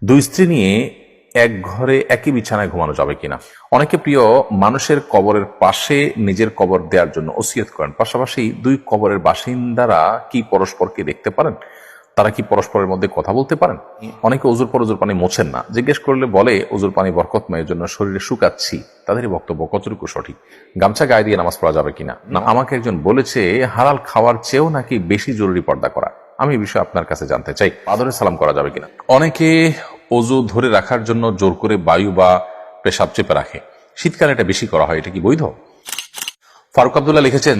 দুই স্ত্রী নিয়ে এক ঘরে একই বিছানায় ঘুমানো যাবে কিনা। অনেকে প্রিয় মানুষের কবরের পাশে নিজের কবর দেওয়ার জন্য ওসিয়ত করেন। পাশাপাশি দুই কবরের বাসিন্দারা কি পরস্পরকে দেখতে পারেন? তারা কি পরস্পরের মধ্যে কথা বলতে পারেন? অনেকে অজুর পর অজুর পানি মোছেন না। জিজ্ঞেস করলে বলে অজুর পানি বরকতময়, এর জন্য শরীরে শুকাচ্ছি। তাদেরই বক্তব্য কতটুকু সঠিক? গামছা গায়ে দিয়ে নামাজ পড়া যাবে কিনা? না, আমাকে একজন বলেছে হালাল খাওয়ার চেয়েও নাকি বেশি জরুরি পর্দা করা। আমি এই বিষয়ে আপনার কাছে জানতে চাই। আদরে সালাম করা যাবে কিনা। অনেকে অজু ধরে রাখার জন্য জোর করে বায়ু বা পেশাব চেপে রাখে। শীতকালে এটা বেশি করা হয়, এটা কি বৈধ? ফারুক আব্দুল্লাহ লিখেছেন,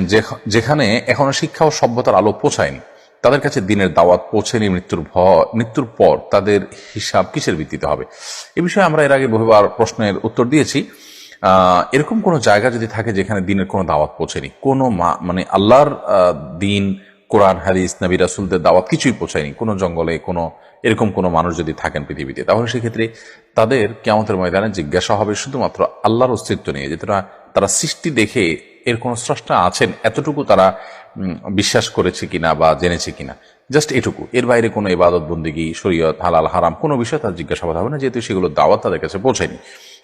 যেখানে এখনো শিক্ষা ও সভ্যতার আলো পৌঁছায়নি, তাদের কাছে দিনের দাওয়াত পৌঁছেনি, মৃত্যুর পর তাদের হিসাব কিসের ভিত্তিতে হবে? এ বিষয়ে আমরা এর আগে বহুবার প্রশ্নের উত্তর দিয়েছি। এরকম কোনো জায়গা যদি থাকে যেখানে দিনের কোনো দাওয়াত পৌঁছেনি, কোনো মানে আল্লাহর দিন, কোরআন হাদিস, নবী রাসূলদের দাওয়াত কিছুই পৌঁছায়নি, কোনো জঙ্গলে কোনো এরকম কোনো মানুষ যদি থাকেন পৃথিবীতে, তাহলে সেক্ষেত্রে তাদের কিয়ামতের ময়দানে জিজ্ঞাসা হবে শুধুমাত্র আল্লাহর অস্তিত্ব নিয়ে, যে তারা সৃষ্টি দেখে এর কোন স্রষ্টা আছেন এতটুকু তারা বিশ্বাস করেছে কিনা বা জেনেছে কিনা, জাস্ট এটুকু। এর বাইরে কোনো ইবাদত বন্দেগী, শরীয়ত, হালাল হারাম কোনো বিষয় তার জিজ্ঞাসাবাদ হবে না, যেহেতু সেগুলো দাওয়াত তাদের কাছে পৌঁছায়নি।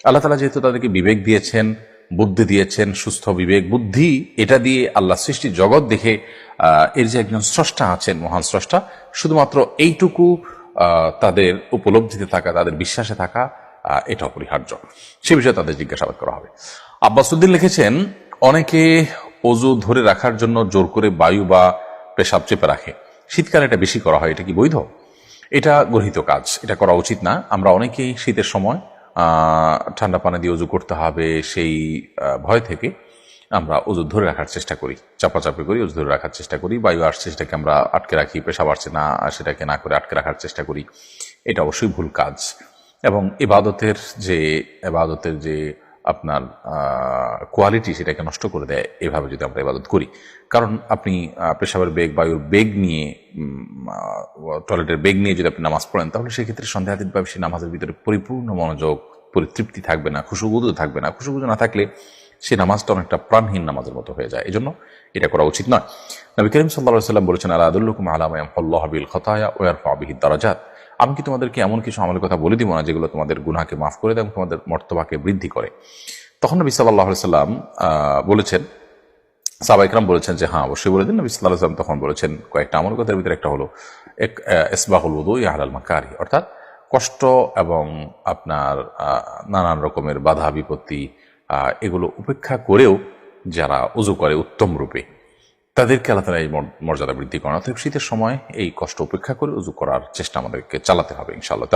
আল্লাহ তাআলা যেহেতু তাদেরকে বিবেক দিয়েছেন, বুদ্ধি দিয়েছেন, সুস্থ বিবেক বুদ্ধি, এটা দিয়ে আল্লাহ সৃষ্টি জগৎ দেখে এর যে একজন স্রষ্টা আছেন, মহান স্রষ্টা, শুধুমাত্র এইটুকু তাদের উপলব্ধিতে থাকা, তাদের বিশ্বাসে থাকা, এটা অপরিহার্য। সে বিষয়ে তাদের জিজ্ঞাসাবাদ করা হবে। আব্বাসুদ্দিন লিখেছেন, অনেকে অজু ধরে রাখার জন্য জোর করে বায়ু বা পেশাব চেপে রাখে। শীতকালে এটা বেশি করা হয়, এটা কি বৈধ? এটা গর্হিত কাজ, এটা করা উচিত না। আমরা অনেকেই শীতের সময় ঠান্ডা পানি দিয়ে অজু করতে হবে সেই ভয় থেকে আমরা অজু ধরে রাখার চেষ্টা করি, চাপাচাপি করি, অজু ধরে রাখার চেষ্টা করি। বায়ু আসছে সেটাকে আমরা আটকে রাখি, পেশাব আসছে না সেটাকে না করে আটকে রাখার চেষ্টা করি। এটা অবশ্যই ভুল কাজ এবং ইবাদতের যে আপনার কোয়ালিটি, সেটাকে নষ্ট করে দেয় এভাবে যদি আমরা ইবাদত করি। কারণ আপনি পেশাবের বেগ, বায়ুর বেগ নিয়ে, টয়লেটের বেগ নিয়ে যদি আপনি নামাজ পড়েন, তাহলে সেক্ষেত্রে সন্দেহাতীতভাবে সেই নামাজের ভিতরে পরিপূর্ণ মনোযোগ, পরিতৃপ্তি থাকবে না, খুশুবুদু থাকবে না। খুশুবুদু না থাকলে সেই নামাজটা অনেকটা প্রাণহীন নামাজের মতো হয়ে যায়। এজন্য এটা করা উচিত নয়। নবী করিম সাল্লাল্লাহু আলাইহি ওয়াসাল্লাম বলেছেন, আলা আদুল্লুকুম আলা মা ইয়ামহুল্লাহু বিল খাতায়া ওয়া ইয়ারফাউ বিহি দারাজাত। আমি কি তোমাদেরকে এমন কিছু আমলের কথা বলে দিব না যেগুলো তোমাদের গুনাহকে মাফ করে দেয় এবং তোমাদের মর্তবাকে বৃদ্ধি করে? তখন নবী সাল্লাল্লাহু আলাইহি ওয়াসাল্লাম বলেছেন, সাহাবা ইকরাম বলেছেন যে হ্যাঁ, অবশ্যই বলে দিন। নবী সাল্লাল্লাহু আলাইহি ওয়াসাল্লাম তখন বলেছেন কয়েকটা আমলের কথার ভিতরে একটা হলো ইসবাহুল উযুই আলাল মাকারি, অর্থাৎ কষ্ট এবং আপনার নানান রকমের বাধা বিপত্তি, এগুলো উপেক্ষা করেও যারা উযু করে উত্তম রূপে, তাদেরকে আল্লাহ তাআলা এই মর্যাদা বৃদ্ধি করেন। অতএব শীতের সময় এই কষ্ট উপেক্ষা করে উযু করার চেষ্টা আমাদেরকে চালাতে হবে ইনশাআল্লাহ।